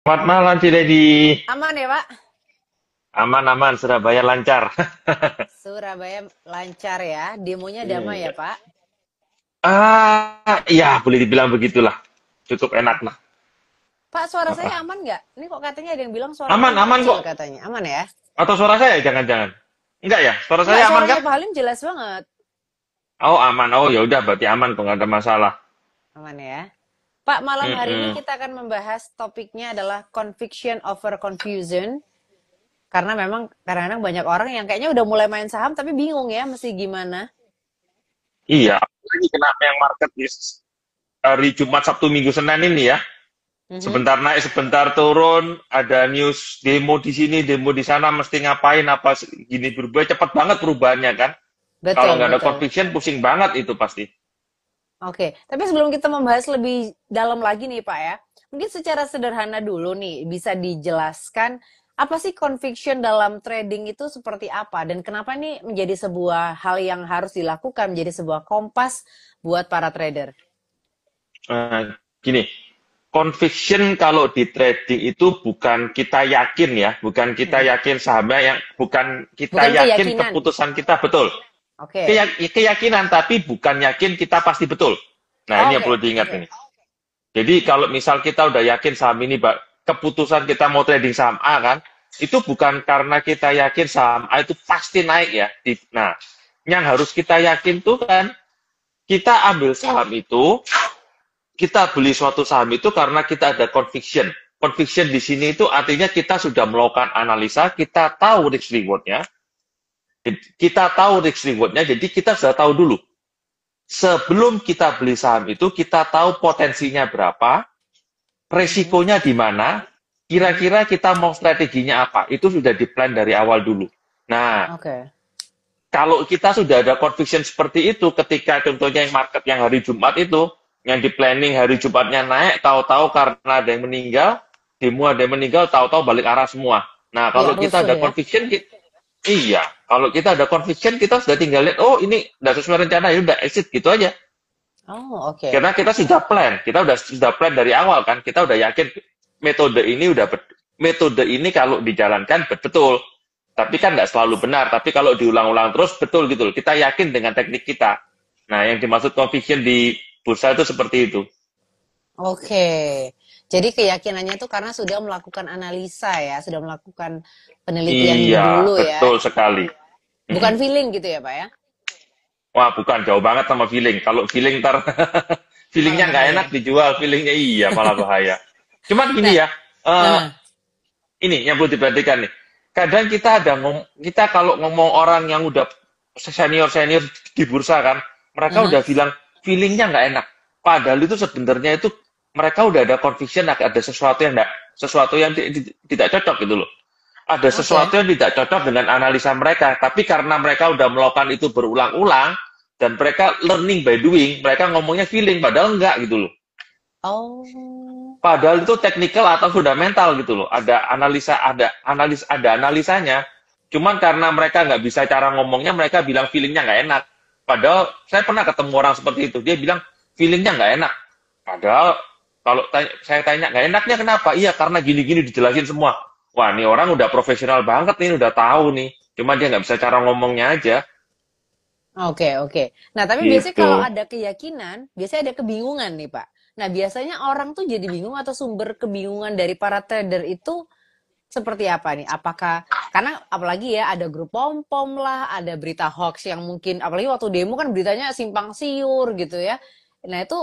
Selamat malam, Ci Dedi. Aman ya, Pak? Aman-aman, Surabaya lancar. Surabaya lancar ya. Demonya damai ya, Iya. Pak? Ya, boleh dibilang begitulah. Cukup enak lah. Pak, suara saya Ah, aman nggak? Ini kok katanya ada yang bilang suara Aman, Bapak aman kecil kok. katanya. Aman ya? Atau suara saya jangan-jangan. Enggak ya? Suara Enggak, saya aman suaranya kah? Pak Halim jelas banget. Oh, aman. Oh, ya udah berarti aman kok, nggak ada masalah. Aman ya. Pak, malam hari ini Mm-mm. kita akan membahas topiknya adalah conviction over confusion. Karena memang kadang-kadang banyak orang yang kayaknya udah mulai main saham tapi bingung ya mesti gimana. Iya, apalagi kena yang market di hari Jumat, Sabtu, Minggu, Senin ini ya. Mhm. Sebentar naik, sebentar turun, ada news demo di sini, demo di sana, mesti ngapain, apa gini berubah, cepat banget perubahannya kan. Kalau Betul, nggak ada betul. conviction, pusing banget itu pasti. Oke, tapi sebelum kita membahas lebih dalam lagi nih Pak ya, mungkin secara sederhana dulu nih bisa dijelaskan apa sih conviction dalam trading itu seperti apa dan kenapa ini menjadi sebuah hal yang harus dilakukan, menjadi sebuah kompas buat para trader. Gini, conviction kalau di trading itu bukan kita yakin ya, bukan kita Mm-mm. yakin sahamnya yang, bukan kita Bukan yakin keyakinan. keputusan kita betul. Oke. Keyakinan tapi bukan yakin kita pasti betul. Nah ini yang perlu Oke, diingat oke. ini. Jadi kalau misal kita udah yakin saham ini, keputusan kita mau trading saham A kan, itu bukan karena kita yakin saham A itu pasti naik ya. Nah, yang harus kita yakin tuh kan, kita ambil saham itu, kita beli suatu saham itu karena kita ada conviction. Conviction di sini itu artinya kita sudah melakukan analisa, kita tahu risk rewardnya, kita tahu risk rewardnya, jadi kita sudah tahu dulu. Sebelum kita beli saham itu, kita tahu potensinya berapa, Mhm. resikonya di mana, kira-kira kita mau strateginya apa. Itu sudah di-plan dari awal dulu. Nah, Oke. kalau kita sudah ada conviction seperti itu, ketika contohnya yang market yang hari Jumat itu, yang di planning hari Jumatnya naik, tahu-tahu karena ada yang meninggal, demo ada yang meninggal, tahu-tahu balik arah semua. Nah, Iya, kalau kita rusuh ada ya. conviction, iya. Kalau kita ada conviction, kita sudah tinggal lihat, oh ini udah sesuai rencana, ya udah exit gitu aja. Oh, oke. Karena kita sudah plan, kita sudah plan dari awal kan, kita udah yakin metode ini metode ini kalau dijalankan betul. Tapi kan nggak selalu benar, tapi kalau diulang-ulang terus betul gitu loh. Kita yakin dengan teknik kita. Nah, yang dimaksud conviction di bursa itu seperti itu. Oke. Jadi keyakinannya itu karena sudah melakukan analisa ya, sudah melakukan penelitian Iya, dulu ya. betul sekali. Bukan Mm-mm. feeling gitu ya, Pak ya? Wah, bukan jauh banget sama feeling. Kalau feeling ntar Malah feelingnya nggak enak bahaya. dijual, feelingnya iya malah bahaya. Cuman gini Nah, ya, eh, heeh, ini yang perlu diperhatikan nih. Kadang kita kalau ngomong orang yang udah senior-senior di bursa kan, mereka heeh. udah bilang feelingnya nggak enak. Padahal itu sebenarnya itu mereka udah ada conviction, ada sesuatu yang tidak cocok gitu loh. Ada sesuatu Oke. yang tidak cocok dengan analisa mereka, tapi karena mereka udah melakukan itu berulang-ulang dan mereka learning by doing, mereka ngomongnya feeling padahal enggak gitu loh. Oh, Padahal itu technical atau fundamental gitu loh. Ada analisanya. Cuman karena mereka nggak bisa cara ngomongnya, mereka bilang feelingnya nggak enak. Padahal saya pernah ketemu orang seperti itu. Dia bilang feelingnya nggak enak. Padahal kalau saya tanya nggak enaknya kenapa? Iya karena gini-gini dijelasin semua. Wah ini orang udah profesional banget nih, udah tahu nih. Cuma dia nggak bisa cara ngomongnya aja. oke, oke. Nah, tapi biasanya Gitu. kalau ada keyakinan, biasanya ada kebingungan nih, Pak. Nah, biasanya orang tuh jadi bingung atau sumber kebingungan dari para trader itu seperti apa nih? Apakah karena apalagi ya ada grup pom-pom lah, ada berita hoax yang mungkin apalagi waktu demo kan beritanya simpang siur gitu ya. Nah, itu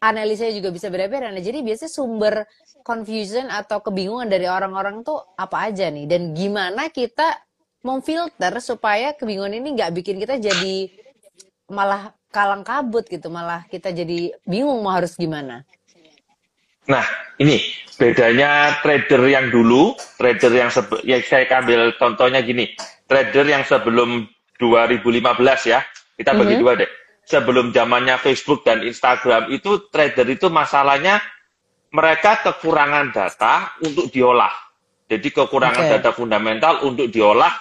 analisanya juga bisa beda-beda. Nah, jadi biasanya sumber confusion atau kebingungan dari orang-orang tuh apa aja nih? Dan gimana kita memfilter supaya kebingungan ini nggak bikin kita jadi malah kalang kabut gitu, malah kita jadi bingung mau harus gimana. Nah, ini bedanya trader yang dulu, trader yang saya ambil contohnya gini, trader yang sebelum 2015 ya, kita bagi Mhm. dua deh. Sebelum zamannya Facebook dan Instagram itu trader itu masalahnya mereka kekurangan data untuk diolah. Jadi kekurangan Oke. data fundamental untuk diolah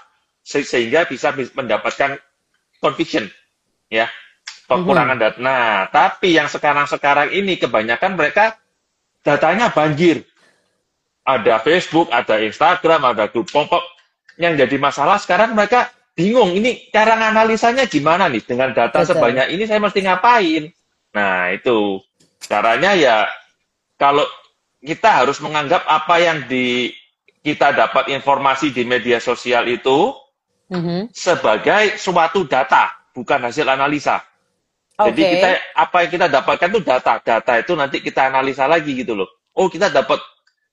sehingga bisa mendapatkan conviction ya. Kekurangan Mhm. data. Nah, tapi yang sekarang-sekarang ini kebanyakan mereka datanya banjir. ada Facebook, ada Instagram, ada grup pop-up. Yang jadi masalah sekarang mereka bingung, ini cara nganalisanya gimana nih? Dengan data Betul. sebanyak ini saya mesti ngapain? Nah, itu. Caranya ya, kalau kita harus menganggap apa yang kita dapat informasi di media sosial itu Mhm. sebagai suatu data, bukan hasil analisa. Jadi Oke. apa yang kita dapatkan itu data. Data itu nanti kita analisa lagi gitu loh. Oh, kita dapat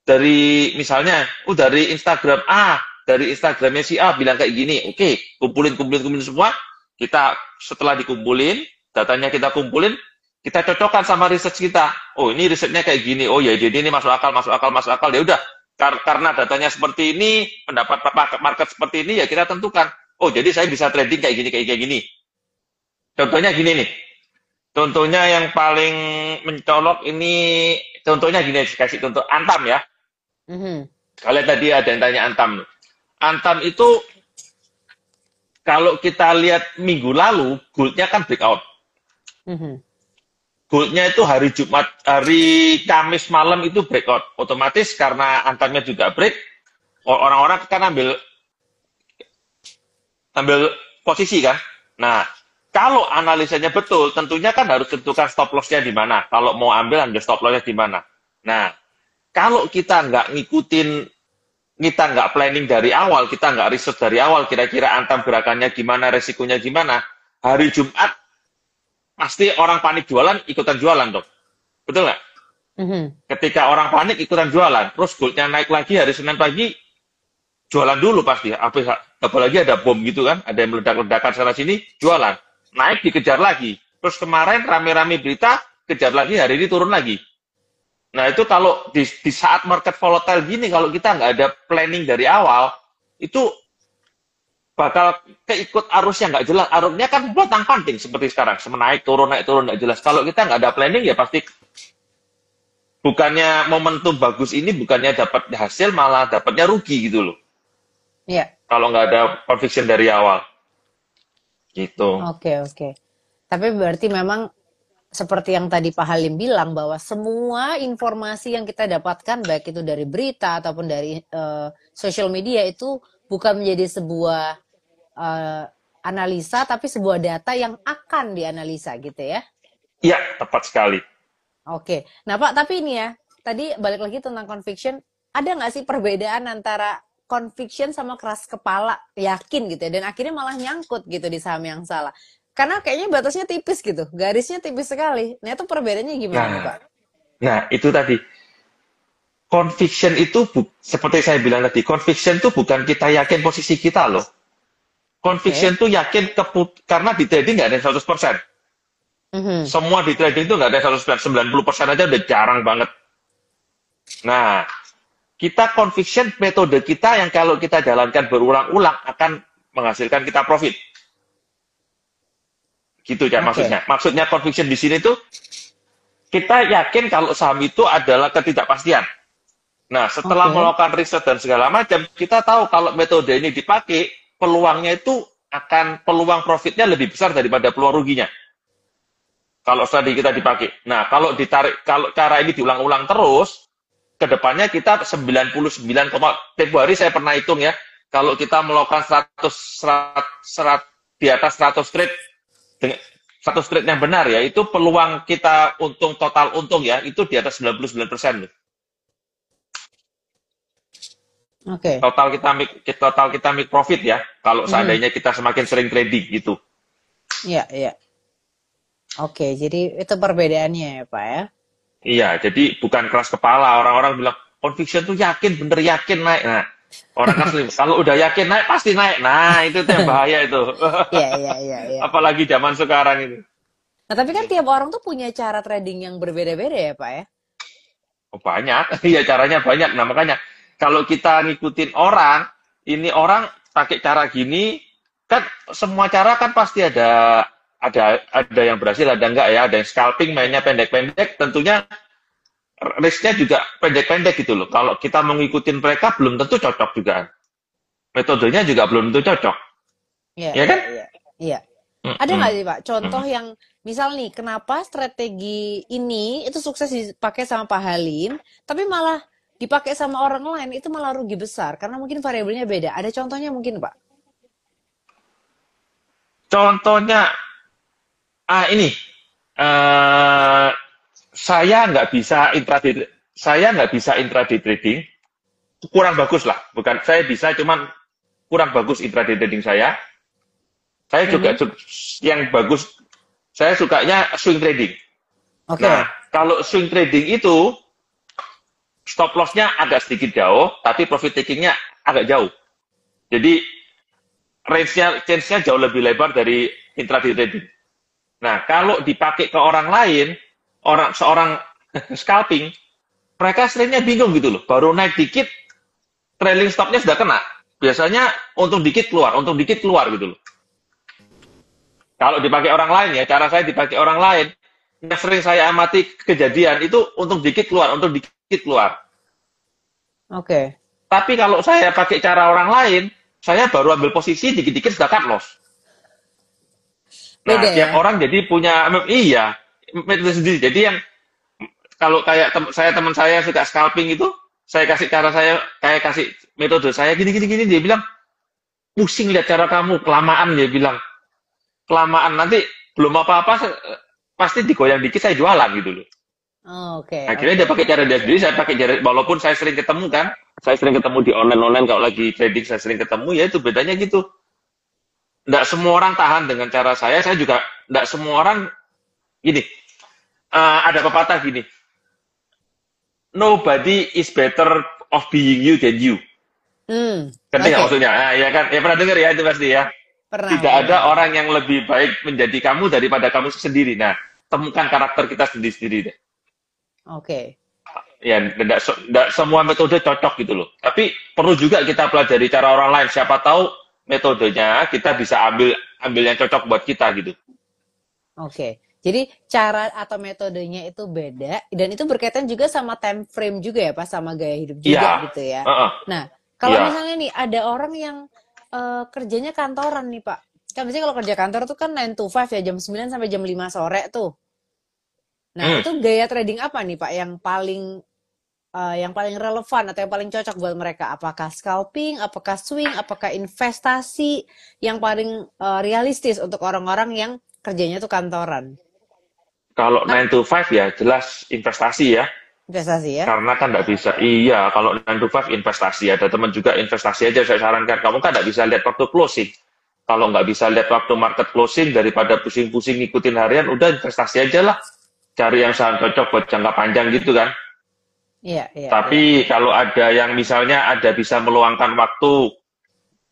dari misalnya, dari Instagram A, dari Instagramnya si A bilang kayak gini. Oke, kumpulin semua. Kita setelah dikumpulin, datanya kita kumpulin, kita cocokkan sama research kita. Oh, ini risetnya kayak gini. Oh ya, jadi ini masuk akal, masuk akal, masuk akal. Ya udah, karena datanya seperti ini, pendapat market seperti ini, ya kita tentukan. Oh, jadi saya bisa trading kayak gini, kayak gini. Contohnya gini nih. Contohnya yang paling mencolok ini, contohnya gini, kasih contoh Antam ya. Mhm. Kalian tadi ada yang tanya Antam. Antam itu kalau kita lihat minggu lalu, goldnya kan breakout. Mhm. Goldnya itu hari Jumat, hari Kamis malam itu breakout. Otomatis karena Antamnya juga break, orang-orang kan ambil posisi kan. Nah, kalau analisanya betul, tentunya kan harus tentukan stop loss-nya di mana. Kalau mau ambil stop loss-nya di mana. Nah, kalau kita nggak ngikutin, kita nggak planning dari awal, kita nggak riset dari awal, kira-kira Antam gerakannya gimana, resikonya gimana, hari Jumat pasti orang panik jualan, ikutan jualan dong. Betul nggak? Mhm. Ketika orang panik, ikutan jualan. Terus goldnya naik lagi hari Senin pagi, jualan dulu pasti. Apalagi ada bom gitu kan, ada yang meledak-ledakan sana sini, jualan. Naik dikejar lagi. Terus kemarin rame-rame berita, kejar lagi, hari ini turun lagi. Nah itu kalau di saat market volatile gini, kalau kita nggak ada planning dari awal, itu bakal keikut arusnya nggak jelas. Arusnya kan potang panting seperti sekarang, naik turun nggak jelas. Kalau kita nggak ada planning ya pasti bukannya momentum bagus ini bukannya dapat hasil malah dapatnya rugi gitu loh. Iya. Kalau nggak ada conviction dari awal, gitu. Oke, oke. Tapi berarti memang seperti yang tadi Pak Halim bilang bahwa semua informasi yang kita dapatkan baik itu dari berita ataupun dari social media itu bukan menjadi sebuah eh, analisa tapi sebuah data yang akan dianalisa gitu ya. Iya, tepat sekali. Oke. Nah Pak, tapi ini ya, tadi balik lagi tentang conviction, ada nggak sih perbedaan antara conviction sama keras kepala, yakin gitu ya, dan akhirnya malah nyangkut gitu di saham yang salah. Karena kayaknya batasnya tipis gitu, garisnya tipis sekali. Nah itu perbedaannya gimana nih Pak? Nah, itu tadi. Conviction itu, seperti saya bilang tadi, conviction itu bukan kita yakin posisi kita loh. Conviction Oke. itu yakin karena di trading nggak ada yang 100%. Mhm. Semua di trading itu nggak ada yang 100%. 90% aja udah jarang banget. Nah, kita conviction metode kita yang kalau kita jalankan berulang-ulang akan menghasilkan kita profit. Gitu ya Oke. maksudnya. Maksudnya conviction di sini tuh kita yakin kalau saham itu adalah ketidakpastian. Nah, setelah Oke. melakukan riset dan segala macam, kita tahu kalau metode ini dipakai, peluangnya itu peluang profitnya lebih besar daripada peluang ruginya. Kalau strategi kita dipakai. Nah, kalau cara ini diulang-ulang terus, kedepannya kita 99, tempo hari saya pernah hitung ya, kalau kita melakukan 100 di atas 100 trade, 100 trade yang benar ya, itu peluang kita total untung ya, itu di atas 99%. Oke. Total kita make profit ya, kalau Mhm. seandainya kita semakin sering trading gitu. Iya, iya. Oke, jadi itu perbedaannya ya Pak ya. Iya, jadi bukan keras kepala. Orang-orang bilang conviction tuh yakin, bener yakin naik. Nah, orang kan sering, kalau udah yakin naik pasti naik. Nah, itu yang bahaya itu. Iya, iya, iya, iya. Apalagi zaman sekarang ini. Nah, tapi kan tiap orang tuh punya cara trading yang berbeda-beda ya Pak ya. Oh, banyak, iya caranya banyak. Nah, makanya kalau kita ngikutin orang, ini orang pakai cara gini, kan semua cara kan pasti ada yang berhasil, ada enggak ya, ada yang scalping mainnya pendek-pendek, tentunya risknya juga pendek-pendek gitu loh. Kalau kita mengikuti mereka belum tentu cocok juga. Metodenya juga belum tentu cocok. Iya, Ya iya, kan? iya. Iya. Ada Mm-mm. nggak sih Pak contoh yang misal nih kenapa strategi ini itu sukses dipakai sama Pak Halim, tapi malah dipakai sama orang lain itu malah rugi besar karena mungkin variabelnya beda. Ada contohnya mungkin, Pak? Contohnya, ini, eh saya nggak bisa intraday, trading, kurang bagus lah. Bukan saya bisa, cuman kurang bagus intraday trading saya. Saya juga Mhm. yang bagus, saya sukanya swing trading. Oke. Nah, kalau swing trading itu stop loss-nya agak sedikit jauh, tapi profit taking-nya agak jauh. Jadi range-nya, change-nya jauh lebih lebar dari intraday trading. Nah, kalau dipakai ke orang lain, seorang scalping, mereka seringnya bingung gitu loh. Baru naik dikit, trailing stop-nya sudah kena. Biasanya untung dikit keluar gitu loh. Kalau dipakai orang lain ya, cara saya dipakai orang lain, yang sering saya amati kejadian itu untung dikit keluar. Oke. Tapi kalau saya pakai cara orang lain, saya baru ambil posisi dikit-dikit sudah cut loss. Beda Nah, tiap ya? orang jadi punya, iya, metode sendiri. Jadi yang kalau kayak teman saya suka scalping itu, saya kasih cara saya, kayak kasih metode saya gini, dia bilang, pusing lihat cara kamu, kelamaan, dia bilang. Kelamaan, nanti belum apa-apa, pasti digoyang dikit saya jualan gitu loh. Oke, Akhirnya oke. dia pakai cara dia sendiri, saya pakai cara, walaupun saya sering ketemu kan, saya sering ketemu di online kalau lagi trading saya sering ketemu, ya itu bedanya gitu. Nggak semua orang tahan dengan cara saya juga nggak semua orang gini. Ada pepatah gini, nobody is better of being you than you. Ngerti nggak Oke. maksudnya? Nah, ya kan, ya pernah dengar ya itu pasti ya. Pernah, Tidak pernah. ada orang yang lebih baik menjadi kamu daripada kamu sendiri. Nah, temukan karakter kita sendiri-sendiri deh. Oke. Ya, tidak semua metode cocok gitu loh. Tapi perlu juga kita pelajari cara orang lain. Siapa tahu metodenya kita bisa ambil yang cocok buat kita gitu. Oke. Jadi cara atau metodenya itu beda dan itu berkaitan juga sama time frame juga ya, Pak, sama gaya hidup Iya, juga gitu ya. uh-uh. Nah, kalau Iya, misalnya nih ada orang yang kerjanya kantoran nih, Pak. Kan biasanya kalau kerja kantor tuh kan 9 to 5 ya, jam 9 sampai jam 5 sore tuh. Nah, hmm. itu gaya trading apa nih, Pak, yang paling relevan atau yang paling cocok buat mereka? Apakah scalping, apakah swing, apakah investasi yang paling realistis untuk orang-orang yang kerjanya tuh kantoran? Kalau Kan 9 to 5 ya jelas investasi ya. investasi ya? Karena kan nggak bisa. Iya, kalau 9 to 5 investasi. Ada teman juga investasi aja saya sarankan. Kamu kan nggak bisa lihat waktu closing. Kalau nggak bisa lihat waktu market closing, daripada pusing-pusing ngikutin harian, udah investasi aja lah. Cari yang saham cocok buat jangka panjang gitu kan. Iya, iya, iya. Tapi kalau ada yang misalnya ada bisa meluangkan waktu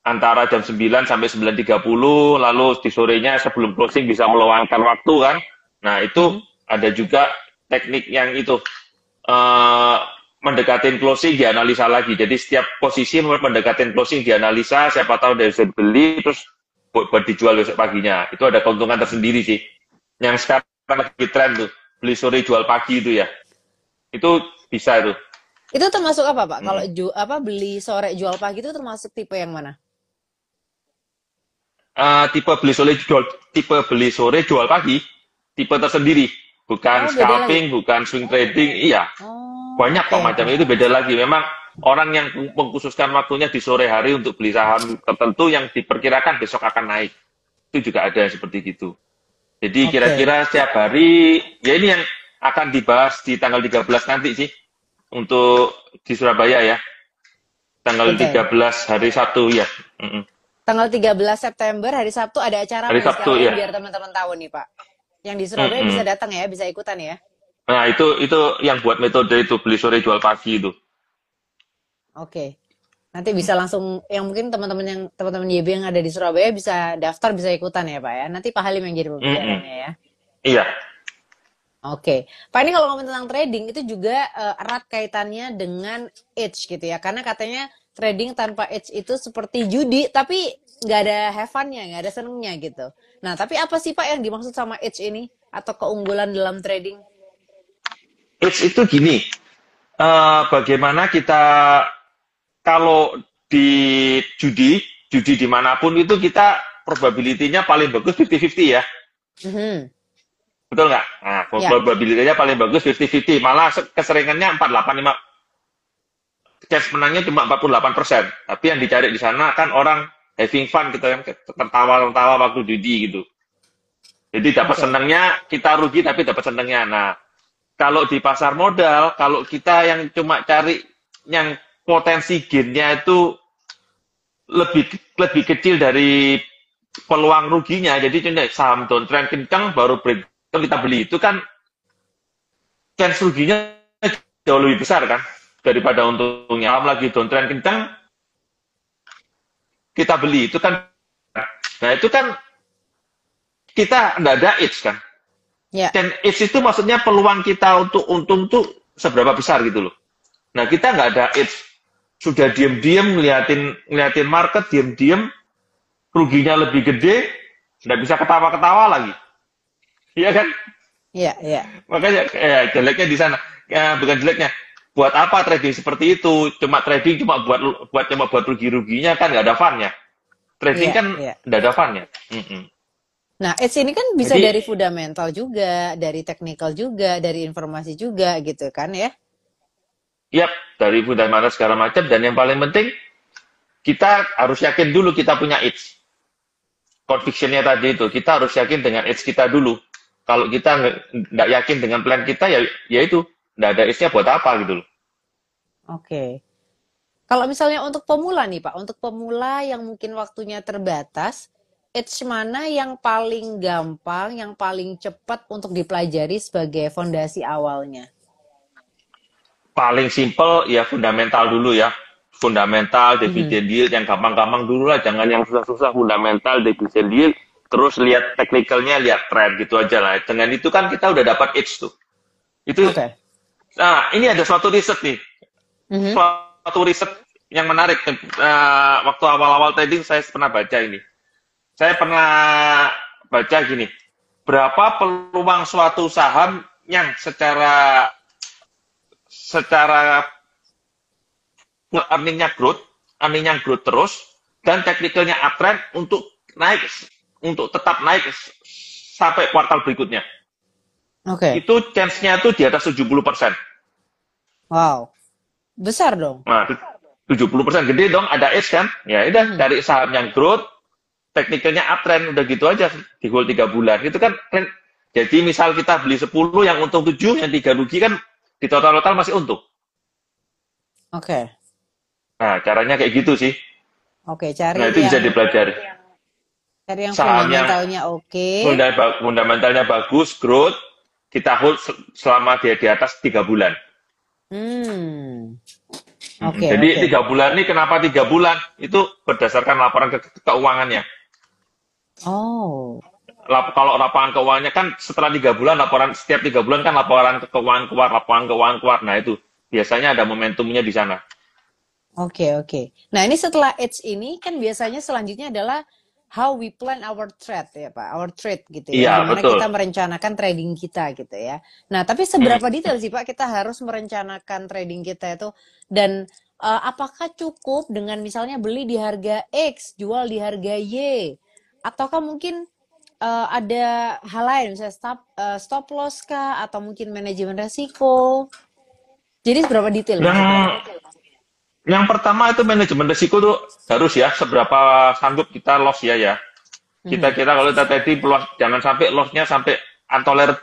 antara jam 9 sampai 9.30, lalu di sorenya sebelum closing bisa meluangkan waktu kan. Nah, itu Mhm. ada juga teknik yang itu, eh, mendekatin closing dianalisa lagi. Jadi setiap posisi mendekatin closing dianalisa, siapa tahu dari bisa beli, terus buat dijual besok paginya. Itu ada keuntungan tersendiri sih. Yang sekarang lagi tren tuh, beli sore jual pagi itu ya. Itu bisa itu. Itu termasuk apa, Pak? Kalau Hmm. beli sore jual pagi itu termasuk tipe yang mana? Tipe beli sore jual pagi, tipe tersendiri, bukan Oh, beda lagi. scalping, bukan swing trading, iya, Oh, banyak oke, kok oke. macamnya, itu beda lagi. Memang orang yang mengkhususkan waktunya di sore hari untuk beli saham tertentu yang diperkirakan besok akan naik, itu juga ada yang seperti itu. Jadi Oke. kira-kira setiap hari, ya ini yang akan dibahas di tanggal 13 nanti sih, untuk di Surabaya ya, tanggal Oke. 13 hari Sabtu ya. Mm-mm. Tanggal 13 September hari Sabtu ada acara apa Hari nih Sabtu sekalian ya. biar teman-teman tahu nih, Pak. Yang di Surabaya bisa Mm-mm. datang ya, bisa ikutan ya. Nah, itu yang buat metode itu beli sore jual pagi itu. Oke. Nanti bisa langsung yang mungkin teman-teman YB yang ada di Surabaya bisa daftar bisa ikutan ya, Pak ya. Nanti Pak Halim yang jadi Mm-mm. pembicaranya ya. Iya, Oke, Pak, ini kalau ngomong tentang trading itu juga erat kaitannya dengan age gitu ya, karena katanya trading tanpa age itu seperti judi, tapi nggak ada have fun-nya, nggak ada senengnya gitu. Nah, tapi apa sih Pak yang dimaksud sama age ini atau keunggulan dalam trading? it's itu gini. Bagaimana kita kalau di judi dimanapun itu kita probability-nya paling bagus 50-50 ya. Mhm. Betul nggak? Nah, Ya, probability-nya paling bagus 50-50. Malah keseringannya 48-5. chance menangnya cuma 48%. Tapi yang dicari di sana kan orang having fun gitu kan, tertawa-tertawa waktu judi gitu. Jadi dapat Oke. senangnya, kita rugi tapi dapat senangnya. Nah, kalau di pasar modal, kalau kita yang cuma cari yang potensi gainnya itu lebih lebih kecil dari peluang ruginya. Jadi contoh saham downtrend kencang baru break kita beli itu kan chance ruginya jauh lebih besar kan daripada untungnya. Saham lagi downtrend kencang kita beli itu kan, nah itu kan kita nggak ada edge kan. Ya. Dan edge itu maksudnya peluang kita untuk untung tuh seberapa besar gitu loh. Nah kita nggak ada edge, sudah diem-diem ngeliatin market, diem-diem ruginya lebih gede, nggak bisa ketawa-ketawa lagi. Iya kan? Iya, iya. Makanya jeleknya di sana. Ya, bukan jeleknya. Buat apa trading seperti itu? Cuma trading cuma buat rugi-ruginya kan nggak ada fun-nya. Trading Iya, kan iya. nggak ada fun-nya. Mm-mm. Nah, edge ini kan bisa Jadi, dari fundamental juga, dari technical juga, dari informasi juga gitu kan ya? yap, dari fundamental segala macam. Dan yang paling penting, kita harus yakin dulu kita punya edge. Conviction-nya tadi itu, kita harus yakin dengan edge kita dulu. Kalau kita nggak yakin dengan plan kita, ya itu, nggak ada edge-nya buat apa gitu loh. Oke. Kalau misalnya untuk pemula nih Pak, untuk pemula yang mungkin waktunya terbatas, edge mana yang paling gampang, yang paling cepat untuk dipelajari sebagai fondasi awalnya? Paling simple ya fundamental dulu ya. Fundamental, Mhm. dividend yield, yang gampang-gampang dulu lah. Jangan yang susah-susah, fundamental, dividend yield. Terus lihat technicalnya, lihat trend gitu aja lah. Dengan itu kan kita udah dapat edge tuh. Itu, Oke. nah ini ada suatu riset nih. Mhm. Suatu riset yang menarik. Waktu awal-awal trading saya pernah baca ini. Saya pernah baca gini. Berapa peluang suatu saham yang secara earningnya growth terus, dan technicalnya uptrend untuk naik, untuk tetap naik sampai kuartal berikutnya. Oke. Itu chance-nya tuh di atas 70%. Wow. Besar dong. Nah, 70% gede dong, ada edge kan? Ya udah, Mhm. dari saham yang growth, technicalnya uptrend, udah gitu aja di hold 3 bulan. Itu kan jadi misal kita beli 10 yang untung 7, yang 3 rugi kan di total-total masih untung. Oke. Nah, caranya kayak gitu sih. Oke, Nah, itu bisa dipelajari. cari yang Saham yang fundamentalnya oke. fundamentalnya bagus, growth, kita hold selama dia di atas 3 bulan. Hmm. Oke, Jadi oke. 3 bulan ini kenapa 3 bulan? Itu berdasarkan laporan keuangannya. Oh. Kalau laporan keuangannya kan setelah 3 bulan, setiap 3 bulan kan laporan keuangan keluar, laporan keuangan keluar. Nah itu biasanya ada momentumnya di sana. Oke, oke. Nah, ini setelah edge ini kan biasanya selanjutnya adalah how we plan our trade ya, Pak. Our trade gitu ya. Iya, Gimana betul. kita merencanakan trading kita gitu ya. Nah, tapi Hmm. seberapa detail sih, Pak, kita harus merencanakan trading kita itu dan apakah cukup dengan misalnya beli di harga X, jual di harga Y? Ataukah mungkin ada hal lain misalnya stop loss kah atau mungkin manajemen resiko? Jadi seberapa detail nih, Yang Pak? yang pertama itu manajemen risiko tuh harus ya, seberapa sanggup kita loss ya. Kita Mhm. kira kalau kita tadi loss, jangan sampai lossnya sampai untolerable,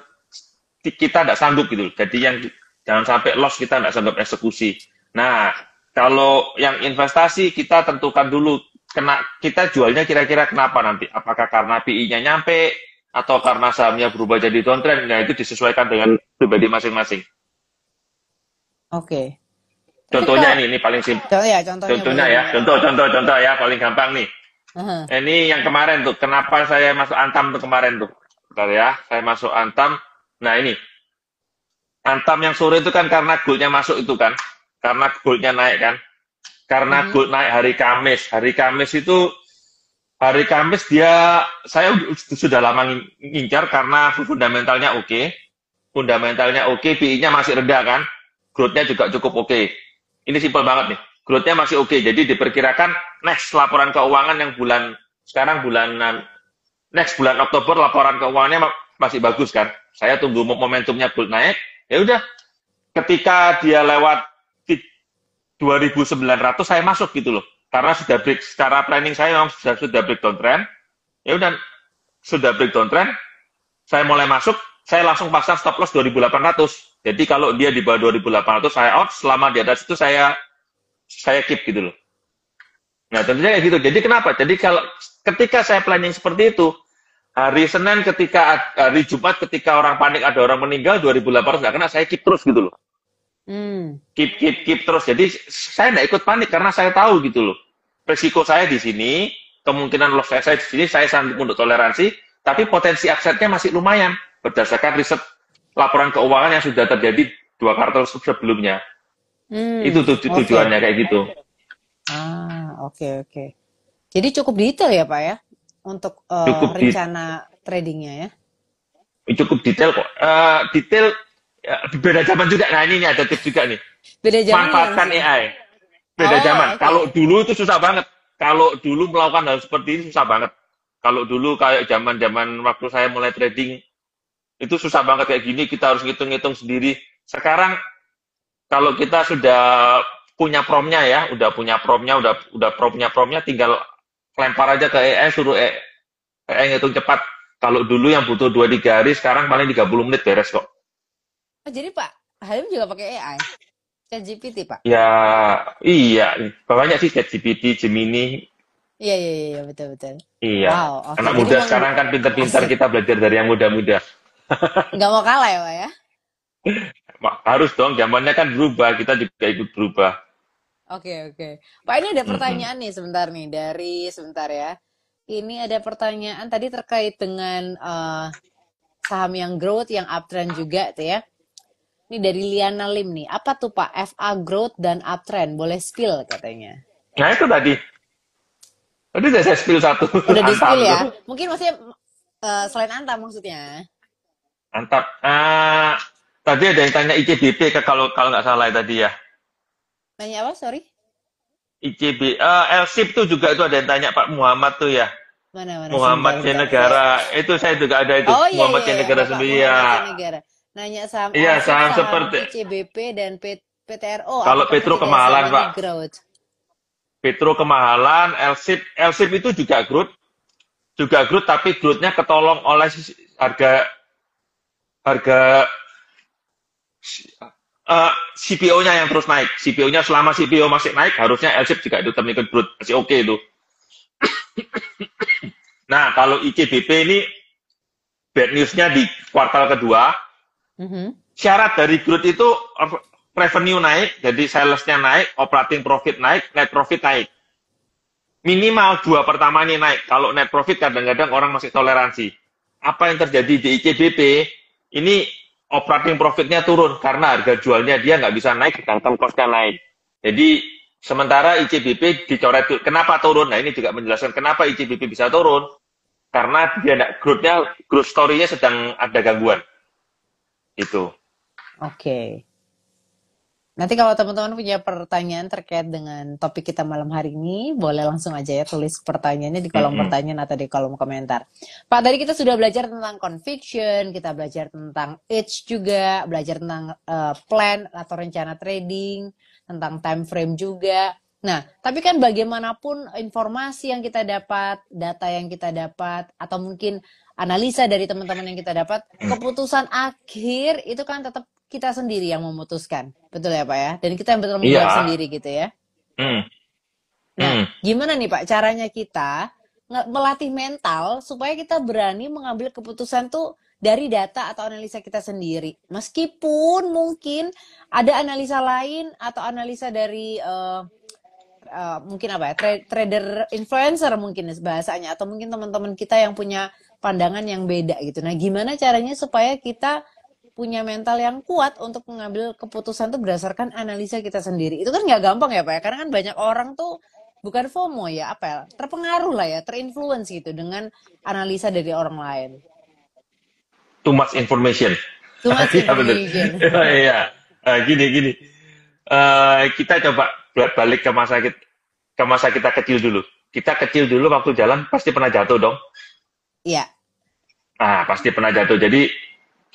kita tidak sanggup gitu. Jadi yang jangan sampai loss kita tidak sanggup eksekusi. Nah, kalau yang investasi kita tentukan dulu kita jualnya kira-kira kenapa nanti? Apakah karena PI-nya nyampe atau karena sahamnya berubah jadi downtrend? Nah, itu disesuaikan dengan pribadi masing-masing. Oke. Tapi Contohnya kalau ini paling simpel. contohnya Contohnya boleh ya, boleh. contoh ya paling gampang nih. Aha. Ini yang kemarin tuh, kenapa saya masuk Antam tuh kemarin tuh? Bentar ya, saya masuk Antam. Nah ini, Antam yang sore itu kan karena goldnya masuk itu kan, karena goldnya naik kan, karena Mhm. gold naik hari Kamis. Hari Kamis saya sudah lama ngincar karena fundamentalnya oke, PI-nya masih rendah kan, growth-nya juga cukup oke. Ini simpel banget nih, growth-nya masih oke, jadi diperkirakan next laporan keuangan yang next bulan Oktober laporan keuangannya masih bagus kan. Saya tunggu momentumnya gold naik, ya udah. Ketika dia lewat 2.900 saya masuk gitu loh. Karena sudah break, secara planning saya memang sudah breakdown trend. Ya udah, sudah breakdown trend, saya mulai masuk, saya langsung pasang stop loss 2.800. Jadi kalau dia di bawah 2.800 saya out, selama di atas itu saya keep gitu loh. Nah, tentunya kayak gitu. Jadi kenapa? Jadi kalau ketika saya planning seperti itu, hari Senin ketika hari Jumat ketika orang panik ada orang meninggal 2.800 nggak kena, saya keep terus gitu loh. Keep terus. Jadi saya nggak ikut panik karena saya tahu gitu loh. Resiko saya di sini, kemungkinan loss saya di sini, saya sanggup untuk toleransi, tapi potensi upside-nya masih lumayan berdasarkan riset laporan keuangan yang sudah terjadi 2 kuartal sebelumnya. Itu tujuannya kayak gitu. Oke. Jadi cukup detail ya Pak ya untuk rencana tradingnya ya? Cukup detail kok. Detail beda zaman juga. Nah ini ada tips juga nih. Beda zaman manfaatkan AI. Beda zaman. Okay. Kalau dulu itu susah banget. Kalau dulu melakukan hal seperti ini susah banget. Kalau dulu kayak zaman waktu saya mulai trading itu susah banget kayak gini. Kita harus ngitung-ngitung sendiri. Sekarang kalau kita sudah punya promnya ya, udah punya promnya, udah promnya, tinggal lempar aja ke AI, suruh AI ngitung cepat. Kalau dulu yang butuh 2-3 hari, sekarang paling 30 menit beres kok. Jadi Pak Halim juga pakai AI? ChatGPT Pak? Ya, iya. Banyak sih ChatGPT, Gemini. Iya, betul. Iya. Wow, anak muda sekarang kan pintar-pintar, kita belajar dari yang muda-muda. Nggak mau kalah ya Pak ya? Harus dong, zamannya kan berubah, kita juga ikut berubah. Oke. Pak, ini ada pertanyaan nih sebentar ya. Ini ada pertanyaan tadi terkait dengan saham yang growth, yang uptrend juga tuh ya. Ini dari Liana Lim nih. Apa tuh Pak FA growth dan uptrend? Boleh spill katanya. Nah itu tadi. Tadi udah saya spill satu. Udah di spill ya? Mungkin maksudnya selain Antam maksudnya. Antam. Tadi ada yang tanya ICBP kalau nggak salah tadi ya. Nanya apa? Sorry. ICB, LSIP tuh juga itu ada yang tanya Pak Muhammad tuh ya. Mana? Muhammad Negara. Itu saya juga ada itu. Oh, Muhammad iya. Negara sendiri ya. Nanya saham, saham seperti ICBP dan PTRO. Kalau Petro kemahalan Pak. Growth? Petro kemahalan, LSIP itu juga growth tapi growth-nya ketolong oleh harga CPO-nya yang terus naik. CPO-nya selama CPO masih naik, harusnya LSIP juga itu termikut growth. Masih oke itu. Nah, kalau ICBP ini bad news-nya di kuartal kedua. Syarat dari growth itu revenue naik, jadi sales-nya naik, operating profit naik, net profit naik. Minimal 2 pertama ini naik. Kalau net profit kadang-kadang orang masih toleransi. Apa yang terjadi di ICBP, ini operating profitnya turun karena harga jualnya dia nggak bisa naik, sedangkan cost-nya naik. Jadi sementara ICBP dicoret. Kenapa turun? Nah ini juga menjelaskan kenapa ICBP bisa turun. Karena dia growth story-nya sedang ada gangguan. Itu. Oke. Nanti kalau teman-teman punya pertanyaan terkait dengan topik kita malam hari ini, boleh langsung aja ya tulis pertanyaannya di kolom pertanyaan atau di kolom komentar. Pak, tadi kita sudah belajar tentang conviction, kita belajar tentang edge juga, belajar tentang plan atau rencana trading, tentang time frame juga. Nah, tapi kan bagaimanapun informasi yang kita dapat, data yang kita dapat, atau mungkin analisa dari teman-teman yang kita dapat, keputusan akhir itu kan tetap kita sendiri yang memutuskan. Betul ya Pak ya? Dan kita yang betul membuat sendiri gitu ya. Nah, gimana nih Pak caranya kita melatih mental supaya kita berani mengambil keputusan tuh dari data atau analisa kita sendiri. Meskipun mungkin ada analisa lain atau analisa dari mungkin apa ya, trader influencer mungkin bahasanya, atau mungkin teman-teman kita yang punya pandangan yang beda gitu. Nah, gimana caranya supaya kita punya mental yang kuat untuk mengambil keputusan tuh berdasarkan analisa kita sendiri. Itu kan nggak gampang ya Pak ya, karena kan banyak orang tuh bukan FOMO ya, apa ya, terpengaruh lah ya, terinfluence gitu dengan analisa dari orang lain. Too much information. Iya, gini. Kita coba balik ke masa kita kecil dulu. Kita kecil dulu waktu jalan pasti pernah jatuh dong. Iya. Nah, pasti pernah jatuh. Jadi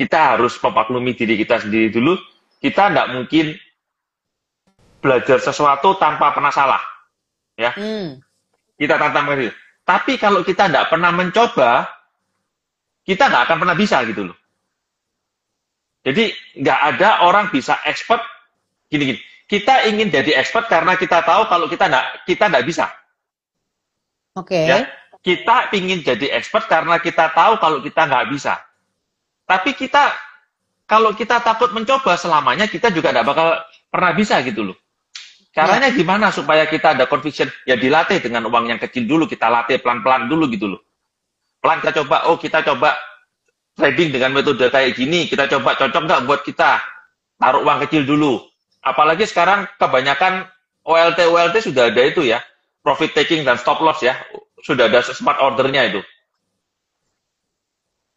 kita harus memaklumi diri kita sendiri dulu. Kita nggak mungkin belajar sesuatu tanpa pernah salah, ya. Hmm. Kita tanamkan itu. Tapi kalau kita nggak pernah mencoba, kita nggak akan pernah bisa gitu loh. Jadi nggak ada orang bisa expert gini-gini. Kita ingin jadi expert karena kita tahu kalau kita nggak bisa, Oke. ya. Kita ingin jadi expert karena kita tahu kalau kita nggak bisa. Tapi kalau kita takut mencoba selamanya, kita juga nggak bakal pernah bisa gitu loh. Ya. Caranya gimana supaya kita ada conviction? Ya dilatih dengan uang yang kecil dulu, kita latih pelan-pelan dulu gitu loh. Pelan kita coba trading dengan metode kayak gini, kita coba cocok nggak buat kita. Taruh uang kecil dulu. Apalagi sekarang kebanyakan OLT sudah ada itu ya, profit taking dan stop loss ya, sudah ada smart ordernya itu.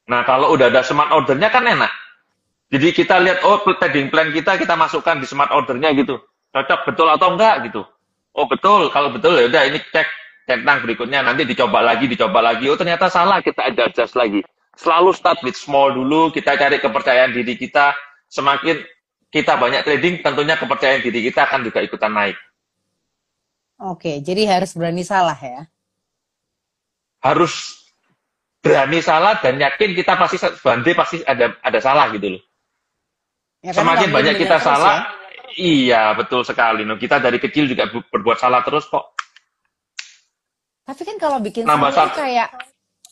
Nah kalau udah ada smart ordernya kan enak. Jadi kita lihat, oh trading plan kita masukkan di smart ordernya gitu. Cocok betul atau enggak gitu. Oh betul, kalau betul ya udah ini cek centang berikutnya nanti dicoba lagi. Oh ternyata salah, kita adjust lagi. Selalu start with small dulu, kita cari kepercayaan diri kita. Semakin kita banyak trading, tentunya kepercayaan diri kita akan juga ikutan naik. Oke, jadi harus berani salah ya. Harus berani salah dan yakin kita pasti ada salah gitu loh. Ya karena Semakin nggak banyak mungkin kita benar terus salah, ya. iya betul sekali. No, kita dari kecil juga berbuat salah terus kok. Tapi kan kalau bikin Nambah salah tuh satu, kayak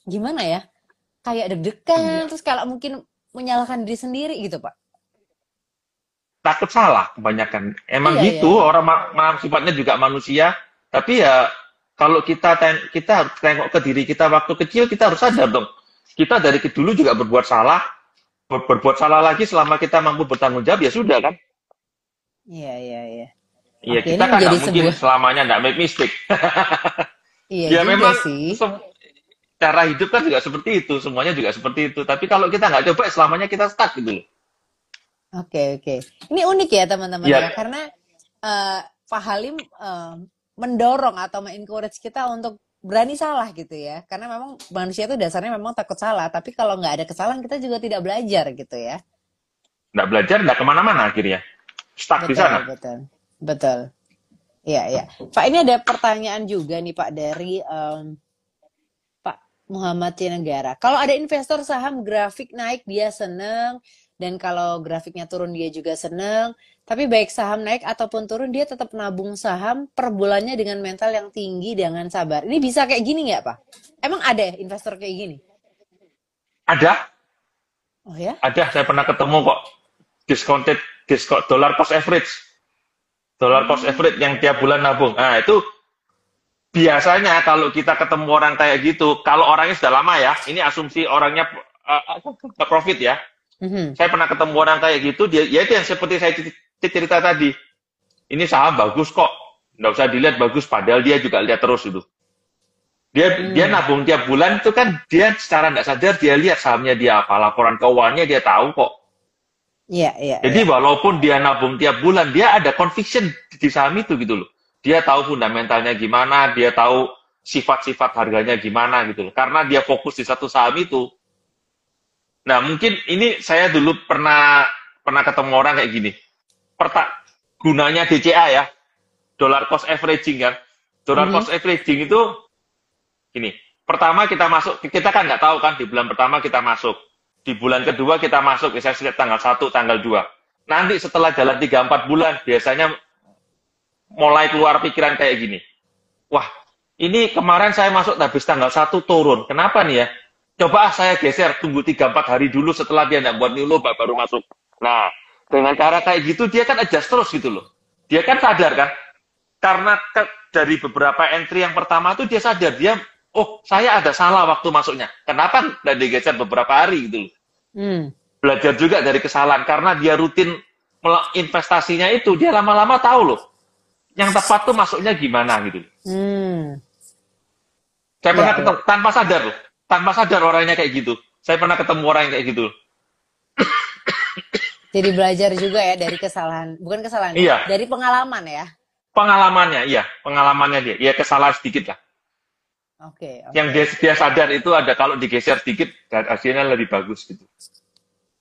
gimana ya? Kayak iya. deg-degan, terus kalau mungkin menyalahkan diri sendiri gitu, Pak. Takut salah kebanyakan. Emang Iya, iya, gitu, iya. orang sifatnya juga manusia. Tapi ya kalau kita harus tengok ke diri kita waktu kecil, kita harus sadar dong. Kita dari dulu juga berbuat salah, berbuat salah lagi selama kita mampu bertanggung jawab ya sudah kan. Iya, iya, iya. Iya Oke, ini kita kan menjadi nggak mungkin sebuah, selamanya nggak make mistake. iya Ya juga memang sih. cara hidup kan juga seperti itu, semuanya juga seperti itu. Tapi kalau kita nggak coba, selamanya kita stuck gitu loh. Oke, oke. Ini unik ya teman-teman ya, Ya, karena Pak Halim mendorong atau mengencourage kita untuk berani salah gitu ya. Karena memang manusia itu dasarnya memang takut salah, tapi kalau nggak ada kesalahan kita juga tidak belajar gitu ya. nggak belajar, nggak kemana-mana akhirnya. Stuck di sana. Betul, betul. Betul. Iya, iya. Pak, ini ada pertanyaan juga nih Pak dari Pak Muhammad Cinegara. Kalau ada investor saham grafik naik dia seneng, dan kalau grafiknya turun dia juga seneng. Tapi baik saham naik ataupun turun dia tetap nabung saham per bulannya dengan mental yang tinggi dengan sabar. Ini bisa kayak gini nggak Pak? Emang ada ya investor kayak gini? Ada, Oh ya? saya pernah ketemu kok. Discounted, dollar cost average. Dollar cost Hmm, average yang tiap bulan nabung. Nah, itu biasanya kalau kita ketemu orang kayak gitu, kalau orangnya sudah lama ya, ini asumsi orangnya profit ya. mhm. Saya pernah ketemu orang kayak gitu, dia ya itu yang seperti saya cerita tadi. Ini saham bagus kok, nggak usah dilihat bagus, padahal dia juga lihat terus itu. Dia Hmm. nabung tiap bulan itu kan dia secara nggak sadar dia lihat sahamnya dia apa, laporan keuangannya dia tahu kok. Iya, iya, Jadi iya. walaupun dia nabung tiap bulan, dia ada conviction di saham itu gitu loh. Dia tahu fundamentalnya gimana, dia tahu sifat-sifat harganya gimana gitu loh. Karena dia fokus di satu saham itu. Nah, mungkin ini saya dulu pernah ketemu orang kayak gini. Gunanya DCA ya, dollar cost averaging kan. Dollar Mhm. cost averaging itu gini. Pertama kita masuk, kita kan nggak tahu kan di bulan pertama kita masuk. Di bulan kedua kita masuk, misalnya tanggal 1, tanggal 2. Nanti setelah jalan 3-4 bulan, biasanya mulai keluar pikiran kayak gini. Wah, ini kemarin saya masuk habis tanggal 1 turun. Kenapa nih ya? Coba saya geser, tunggu 3-4 hari dulu setelah dia nggak buat new low, baru masuk. Nah, dengan cara kayak gitu, dia kan adjust terus gitu loh. Dia kan sadar kan? Karena dari beberapa entry yang pertama itu dia sadar, oh saya ada salah waktu masuknya. Kenapa nggak digeser beberapa hari gitu loh. Hmm. Belajar juga dari kesalahan, karena dia rutin investasinya itu, dia lama-lama tahu loh. Yang tepat tuh masuknya gimana gitu. Hmm. Saya Iya, pernah iya. ketemu, tanpa sadar loh. Tanpa sadar orangnya kayak gitu. Saya pernah ketemu orang yang kayak gitu. Jadi belajar juga ya dari kesalahan, bukan kesalahan, Iya, dari pengalaman ya. pengalamannya dia. Ya kesalahan sedikit lah. Oke, Yang oke. dia sadar itu ada kalau digeser sedikit, dan hasilnya lebih bagus gitu.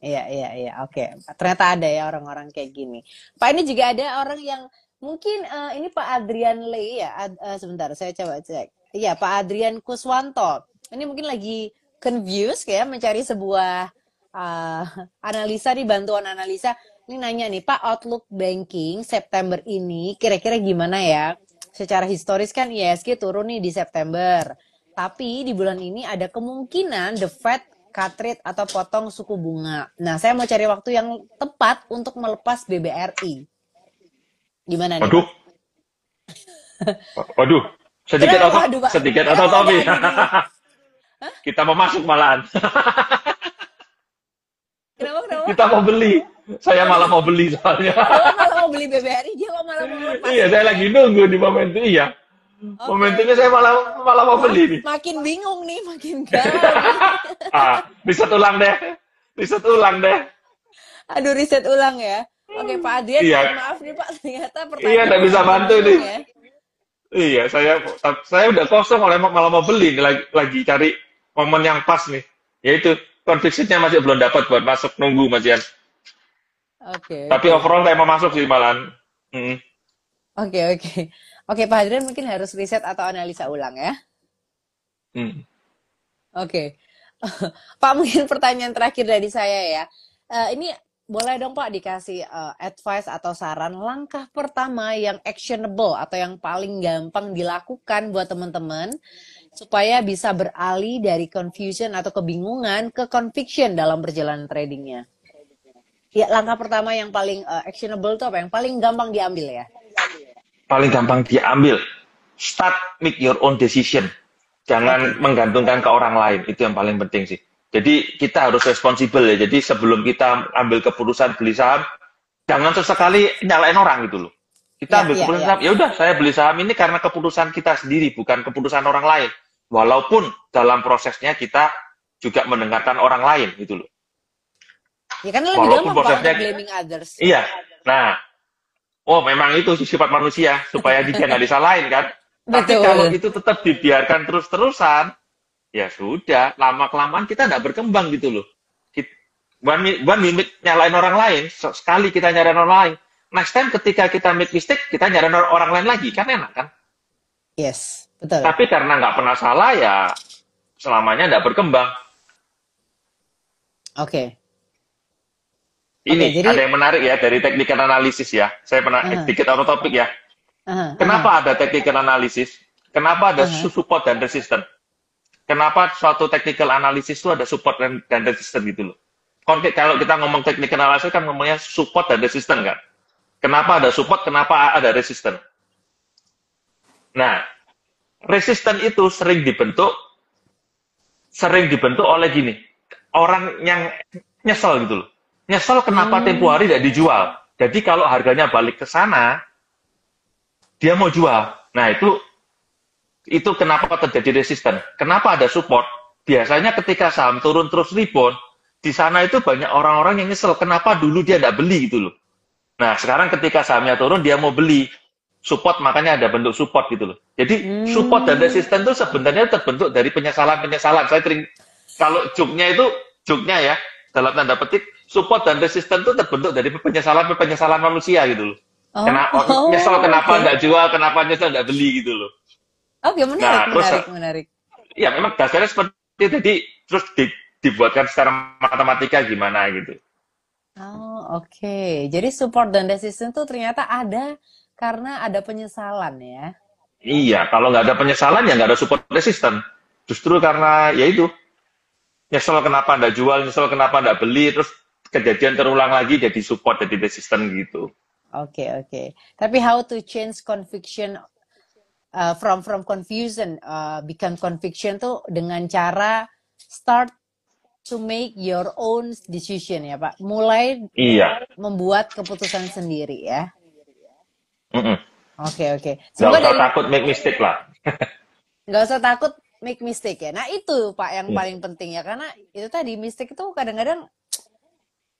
Iya, iya, iya. Oke. Ternyata ada ya orang-orang kayak gini. Pak, ini juga ada orang yang Mungkin ini Pak Adrian Lee ya. Sebentar, saya coba cek. Iya, Pak Adrian Kuswanto. Ini mungkin lagi confused ya, mencari sebuah uh, analisa nih, bantuan analisa. Ini nanya nih, Pak, outlook banking September ini kira-kira gimana ya? Secara historis kan ISG turun nih di September. Tapi di bulan ini ada kemungkinan the Fed cut rate atau potong suku bunga. Nah, saya mau cari waktu yang tepat untuk melepas BBRI. Gimana nih, Waduh, Pak? waduh, Kenapa waduh, Pak? sedikit Kenapa otot waduh Tommy. aduh gini? Kita mau masuk malahan. Kenapa? Kita mau beli. Saya malah Waduh, mau beli soalnya. Bapak malah mau beli BBRI, dia kok malah mau lepas Iya, saya semua lagi ya? nunggu di momentum. Iya, Oke, momentumnya oke. saya malah malah mau Wah, beli nih. makin bingung nih, makin galau nih. Riset ulang deh. Riset ulang deh. Aduh, riset ulang ya. Oke, Pak Adrian, Iya, mohon maaf nih Pak, ternyata iya, nggak pertanyaannya bisa bikin bantu bingung nih. ya. Iya, saya udah kosong oleh malah mau beli nih, lagi cari momen yang pas nih. Yaitu conviction-nya masih belum dapat buat masuk nunggu Mas Ian. Oke, Tapi oke. overall saya mau masuk sih malahan. Mm, Oke, oke. Oke, Pak Adrian mungkin harus riset atau analisa ulang ya. mm. Oke. Pak, mungkin pertanyaan terakhir dari saya ya. Ini boleh dong Pak dikasih advice atau saran langkah pertama yang actionable atau yang paling gampang dilakukan buat teman-teman supaya bisa beralih dari confusion atau kebingungan ke conviction dalam perjalanan tradingnya. Ya, langkah pertama yang paling actionable itu apa? Yang paling gampang diambil ya? Paling gampang diambil. Start make your own decision. Jangan Oke. menggantungkan ke orang lain. Itu yang paling penting sih. Jadi kita harus responsibel ya. Jadi sebelum kita ambil keputusan beli saham, jangan sesekali nyalain orang gitu loh. Kita Ya, ambil ya, keputusan ya. saham, ya udah saya beli saham ini karena keputusan kita sendiri, bukan keputusan orang lain. Walaupun dalam prosesnya kita juga mendengarkan orang lain gitu loh. Ya karena lebih Walaupun gampang Pak untuk prosesnya, blaming others. iya. Nah, oh memang itu sifat manusia supaya dia nggak disalahin kan. Tapi kalau Betul. itu tetap dibiarkan terus-terusan, ya sudah, lama-kelamaan kita nggak berkembang gitu loh. One minute nyalain orang lain, sekali kita nyalain orang lain. Next time ketika kita make mistake, kita nyalain orang lain lagi, kan enak kan? Yes, betul. Tapi karena nggak pernah salah, ya selamanya nggak berkembang. Oke. Oke, Ini jadi ada yang menarik ya dari technical analysis ya. Saya pernah aha, dikit out of topic ya. aha, aha, Kenapa ada technical analysis? Kenapa ada aha. support dan resistance? Kenapa suatu technical analysis itu ada support dan resistance gitu loh? Kalau kita ngomong technical analysis kan ngomongnya support dan resistance kan? Kenapa ada support, kenapa ada resistance? Nah, resistance itu sering dibentuk oleh gini, orang yang nyesel gitu loh. Nyesel kenapa tempo Hmm, hari tidak dijual. Jadi kalau harganya balik ke sana, dia mau jual. Nah, itu kenapa terjadi resisten. Kenapa ada support? Biasanya ketika saham turun terus rebound, di sana itu banyak orang-orang yang nyesel. Kenapa dulu dia tidak beli gitu loh. Nah, sekarang ketika sahamnya turun, dia mau beli. Support, makanya ada bentuk support gitu loh. Jadi, support dan hmm. resisten itu sebenarnya terbentuk dari penyesalan-penyesalan. Kalau joknya ya, dalam tanda petik, support dan resisten itu terbentuk dari penyesalan-penyesalan manusia gitu loh. Oh, Nyesel oh, kenapa oke. nggak jual, kenapa nyesel nggak beli gitu loh. Oke, menarik, Nah, terus menarik, menarik. ya memang dasarnya seperti itu. Jadi terus dibuatkan secara matematika gimana gitu. Oh, oke. Jadi support dan resistance tuh ternyata ada karena ada penyesalan ya. Iya, kalau nggak ada penyesalan ya nggak ada support resisten. Justru karena ya itu nyesel kenapa nggak jual, nyesel kenapa nggak beli, terus kejadian terulang lagi jadi support, jadi resisten gitu. Oke, oke. Tapi how to change conviction from confusion become conviction tuh dengan cara start to make your own decision ya Pak. Mulai Iya, membuat keputusan sendiri ya. mm-mm. Oke, oke. Nggak Semoga usah dari takut make mistake lah. nggak usah takut make mistake ya. Nah itu Pak yang Iya. paling penting ya karena itu tadi mistake itu kadang-kadang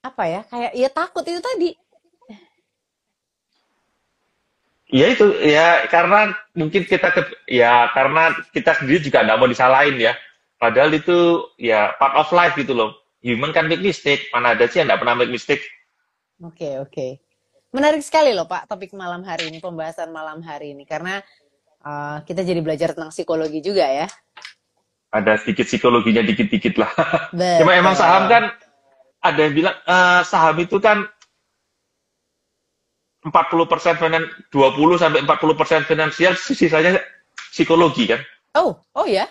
apa ya kayak ya takut itu tadi. Ya itu ya karena mungkin karena kita sendiri juga nggak mau disalahin ya. Padahal itu ya part of life gitu loh. Human kan make mistake. Mana ada sih yang nggak pernah make mistake? Oke, oke. Menarik sekali loh Pak topik malam hari ini, pembahasan malam hari ini. Karena kita jadi belajar tentang psikologi juga ya. Ada sedikit psikologinya dikit-dikit lah. Cuma emang saham Betul. kan ada yang bilang saham itu kan 40% 20 sampai 40% finansial, sisanya psikologi kan. Oh, oh ya?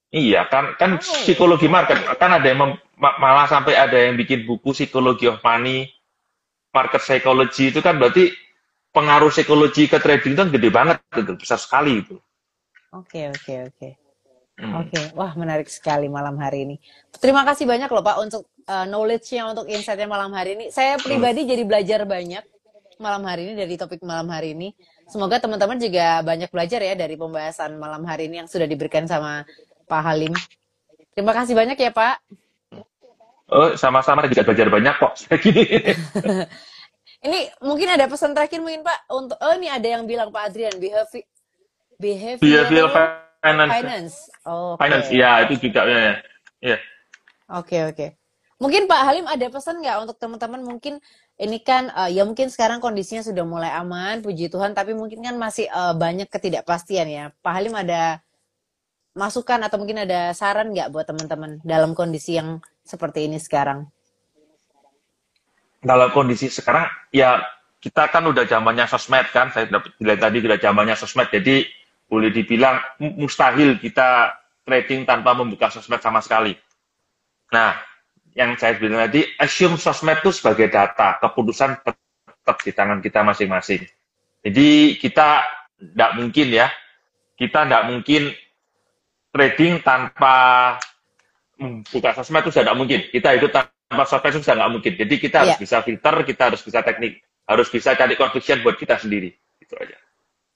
Iya kan kan Oh, psikologi market kan ada yang malah sampai ada yang bikin buku Psychology of Money, market psychology itu kan berarti pengaruh psikologi ke trading itu kan gede banget itu, besar sekali itu. oke, oke, oke. Hmm. Oke, wah menarik sekali malam hari ini. Terima kasih banyak loh Pak untuk knowledge-nya, untuk insight-nya malam hari ini. Saya Hmm. pribadi jadi belajar banyak malam hari ini dari topik malam hari ini. Semoga teman-teman juga banyak belajar ya dari pembahasan malam hari ini yang sudah diberikan sama Pak Halim. Terima kasih banyak ya Pak. Oh, sama-sama juga belajar banyak kok. Gini. Ini mungkin ada pesan terakhir mungkin Pak untuk ini ada yang bilang Pak Adrian Behavioral behavioral finance, finance. finance, Oke. ya itu juga ya. Ya. Oke, oke. Mungkin Pak Halim ada pesan nggak untuk teman-teman mungkin ini kan ya mungkin sekarang kondisinya sudah mulai aman, puji Tuhan, tapi mungkin kan masih banyak ketidakpastian ya. Pak Halim ada masukan atau mungkin ada saran nggak buat teman-teman dalam kondisi yang seperti ini sekarang? Dalam kondisi sekarang ya kita kan udah zamannya sosmed kan, saya bilang tadi udah zamannya sosmed, jadi boleh dibilang mustahil kita trading tanpa membuka sosmed sama sekali. Nah, yang saya bilang tadi, assume sosmed itu sebagai data, keputusan tetap di tangan kita masing-masing. Jadi kita tidak mungkin ya, kita tidak mungkin trading tanpa buka sosmed itu sudah tidak mungkin. Kita itu tanpa sosmed itu sudah nggak mungkin. Jadi kita harus Iya, bisa filter, kita harus bisa teknik, harus bisa cari conviction buat kita sendiri. Itu aja.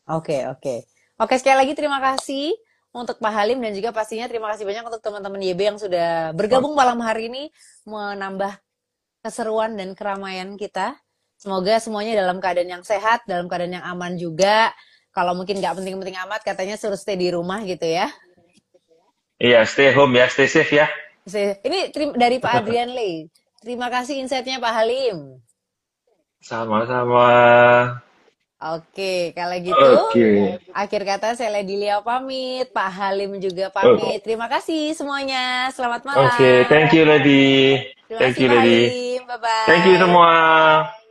oke, oke. Oke, sekali lagi terima kasih untuk Pak Halim dan juga pastinya terima kasih banyak untuk teman-teman YB yang sudah bergabung malam hari ini menambah keseruan dan keramaian kita. Semoga semuanya dalam keadaan yang sehat, dalam keadaan yang aman juga. Kalau mungkin nggak penting-penting amat, katanya suruh stay di rumah gitu ya. Iya, stay home ya, stay safe ya. Ini dari Pak Adrian Lee. Terima kasih insight-nya Pak Halim. Sama-sama. Oke, kalau gitu Oke. akhir kata saya Lady Lia pamit, Pak Halim juga Oh, pamit. Terima kasih semuanya. Selamat oke, malam. thank you lady. Terima Thank kasih you Pak lady. Halim. Thank you Bye-bye. semua.